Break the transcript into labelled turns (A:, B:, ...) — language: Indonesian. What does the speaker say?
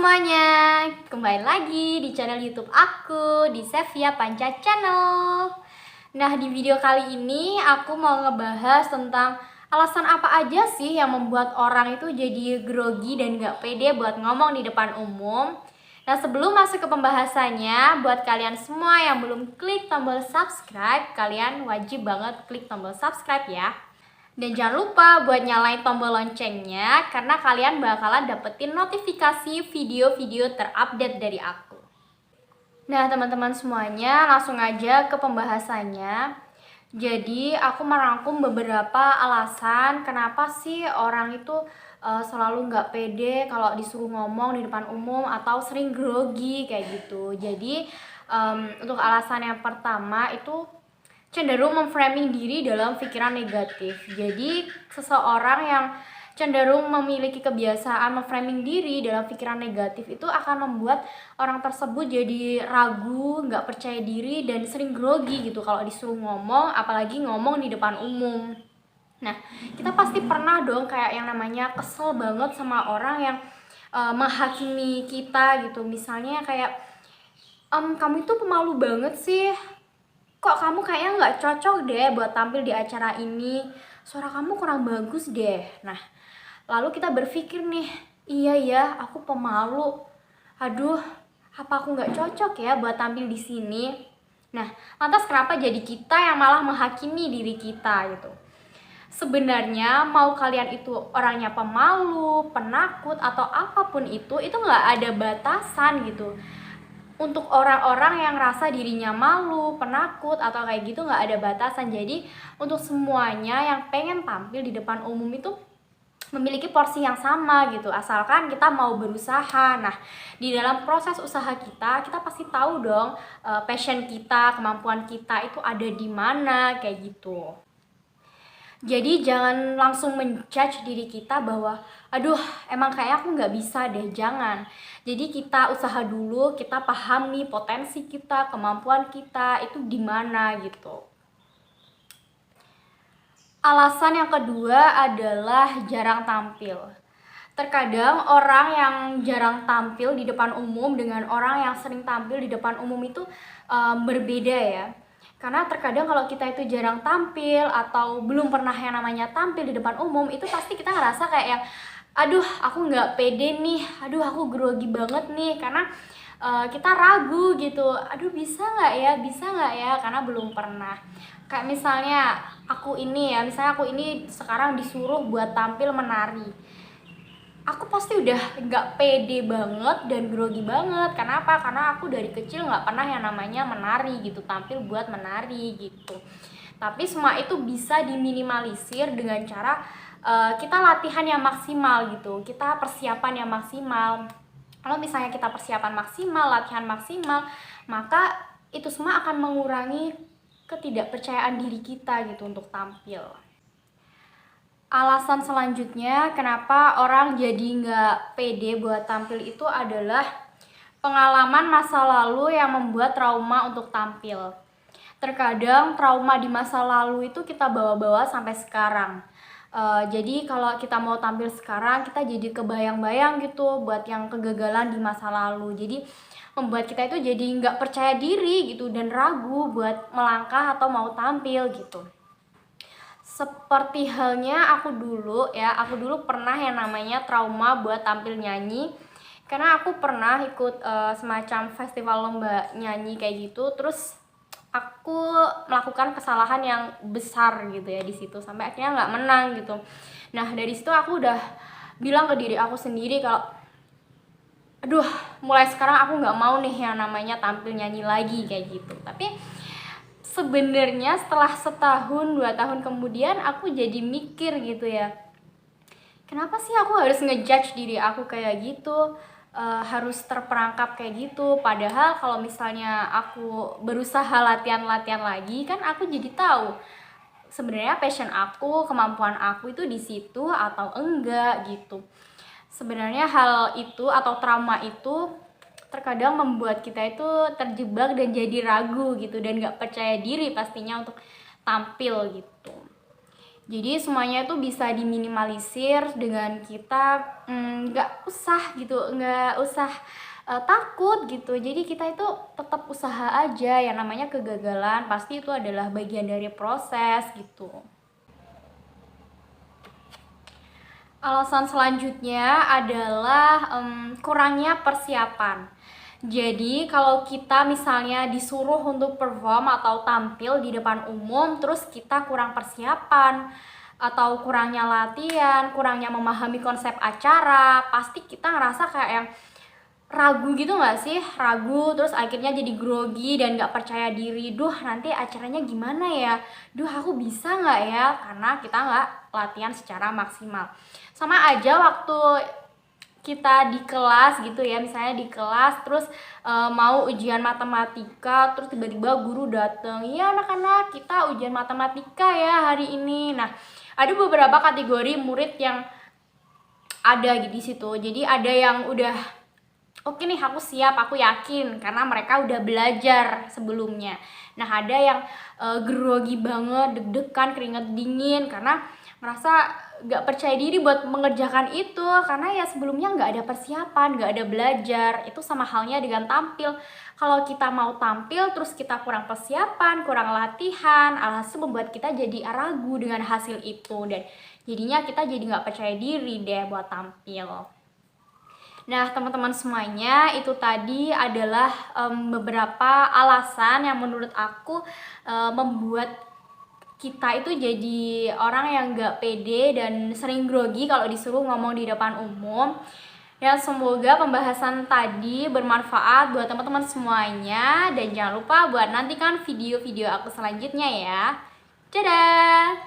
A: semuanya, kembali lagi di channel YouTube aku di Sevia Panca Channel. Nah, di video kali ini aku mau ngebahas tentang alasan apa aja sih yang membuat orang itu jadi grogi dan gak pede buat ngomong di depan umum. Nah, sebelum masuk ke pembahasannya, buat kalian semua yang belum klik tombol subscribe, kalian wajib banget klik tombol subscribe ya. Dan jangan lupa buat nyalain tombol loncengnya, karena kalian bakalan dapetin notifikasi video-video terupdate dari aku. Nah, teman-teman semuanya, langsung aja ke pembahasannya. Jadi, aku merangkum beberapa alasan kenapa sih orang itu selalu nggak pede kalau disuruh ngomong di depan umum atau sering grogi kayak gitu. Jadi, untuk alasan yang pertama itu cenderung memframing diri dalam pikiran negatif. Jadi seseorang yang cenderung memiliki kebiasaan memframing diri dalam pikiran negatif itu akan membuat orang tersebut jadi ragu, nggak percaya diri, dan sering grogi gitu kalau disuruh ngomong, apalagi ngomong di depan umum. Nah, kita pasti pernah dong kayak yang namanya kesel banget sama orang yang menghakimi kita gitu. Misalnya kayak, kamu itu pemalu banget sih, kok kamu kayaknya nggak cocok deh buat tampil di acara ini, suara kamu kurang bagus deh. Nah, lalu kita berpikir nih, iya ya, aku pemalu, aduh, apa aku nggak cocok ya buat tampil di sini. Nah, lantas kenapa jadi kita yang malah menghakimi diri kita gitu? Sebenarnya mau kalian itu orangnya pemalu, penakut, atau apapun itu nggak ada batasan gitu. Untuk orang-orang yang rasa dirinya malu, penakut, atau kayak gitu nggak ada batasan. Jadi untuk semuanya yang pengen tampil di depan umum itu memiliki porsi yang sama gitu, asalkan kita mau berusaha. Nah, di dalam proses usaha kita pasti tahu dong passion kita, kemampuan kita itu ada di mana kayak gitu. Jadi jangan langsung menjudge diri kita bahwa aduh emang kayak aku nggak bisa deh, jangan. Jadi kita usaha dulu, kita pahami potensi kita, kemampuan kita itu di mana gitu. Alasan yang kedua adalah jarang tampil. Terkadang orang yang jarang tampil di depan umum dengan orang yang sering tampil di depan umum itu berbeda ya. Karena terkadang kalau kita itu jarang tampil atau belum pernah yang namanya tampil di depan umum, itu pasti kita ngerasa kayak yang aduh aku nggak pede nih, aduh aku grogi banget nih, karena kita ragu gitu, aduh bisa nggak ya, karena belum pernah. Kayak misalnya aku ini sekarang disuruh buat tampil menari, aku pasti udah nggak pede banget dan grogi banget. Kenapa? Karena aku dari kecil nggak pernah yang namanya menari gitu, tampil buat menari gitu. Tapi semua itu bisa diminimalisir dengan cara kita latihan yang maksimal gitu, kita persiapan yang maksimal. Kalau misalnya kita persiapan maksimal, latihan maksimal, maka itu semua akan mengurangi ketidakpercayaan diri kita gitu untuk tampil. Alasan selanjutnya kenapa orang jadi nggak pede buat tampil itu adalah pengalaman masa lalu yang membuat trauma untuk tampil. Terkadang trauma di masa lalu itu kita bawa-bawa sampai sekarang. Jadi kalau kita mau tampil sekarang, kita jadi kebayang-bayang gitu buat yang kegagalan di masa lalu. Jadi membuat kita itu jadi nggak percaya diri gitu dan ragu buat melangkah atau mau tampil gitu. Seperti halnya aku dulu pernah yang namanya trauma buat tampil nyanyi, karena aku pernah ikut semacam festival lomba nyanyi kayak gitu. Terus aku melakukan kesalahan yang besar gitu ya di situ, sampai akhirnya nggak menang gitu. Nah, dari situ aku udah bilang ke diri aku sendiri kalau aduh, mulai sekarang aku nggak mau nih yang namanya tampil nyanyi lagi kayak gitu. Tapi sebenarnya setelah setahun 2 tahun kemudian aku jadi mikir gitu ya, kenapa sih aku harus ngejudge diri aku kayak gitu, harus terperangkap kayak gitu. Padahal kalau misalnya aku berusaha latihan lagi kan aku jadi tahu sebenarnya passion aku, kemampuan aku itu di situ atau enggak gitu. Sebenarnya hal itu atau trauma itu terkadang membuat kita itu terjebak dan jadi ragu gitu, dan gak percaya diri pastinya untuk tampil gitu. Jadi semuanya itu bisa diminimalisir dengan kita nggak usah gitu, nggak usah takut gitu. Jadi kita itu tetap usaha aja, yang namanya kegagalan pasti itu adalah bagian dari proses gitu. Alasan selanjutnya adalah kurangnya persiapan. Jadi kalau kita misalnya disuruh untuk perform atau tampil di depan umum, terus kita kurang persiapan atau kurangnya latihan, kurangnya memahami konsep acara, pasti kita ngerasa kayak yang ragu gitu gak sih? Ragu, terus akhirnya jadi grogi dan gak percaya diri. Duh, nanti acaranya gimana ya? Duh, aku bisa gak ya? Karena kita gak latihan secara maksimal. Sama aja waktu kita di kelas gitu ya, misalnya di kelas terus mau ujian matematika, terus tiba-tiba guru dateng, iya anak-anak kita ujian matematika ya hari ini. Nah, ada beberapa kategori murid yang ada di situ. Jadi ada yang udah oke nih, aku siap, aku yakin karena mereka udah belajar sebelumnya. Nah, ada yang grogi banget, deg-degan, keringet dingin karena merasa gak percaya diri buat mengerjakan itu karena ya sebelumnya gak ada persiapan, gak ada belajar. Itu sama halnya dengan tampil. Kalau kita mau tampil terus kita kurang persiapan, kurang latihan, alhasil membuat kita jadi ragu dengan hasil itu dan jadinya kita jadi gak percaya diri deh buat tampil. Nah, teman-teman semuanya, itu tadi adalah beberapa alasan yang menurut aku membuat kita itu jadi orang yang gak pede dan sering grogi kalau disuruh ngomong di depan umum. Dan semoga pembahasan tadi bermanfaat buat teman-teman semuanya. Dan jangan lupa buat nantikan video-video aku selanjutnya ya. Dadah!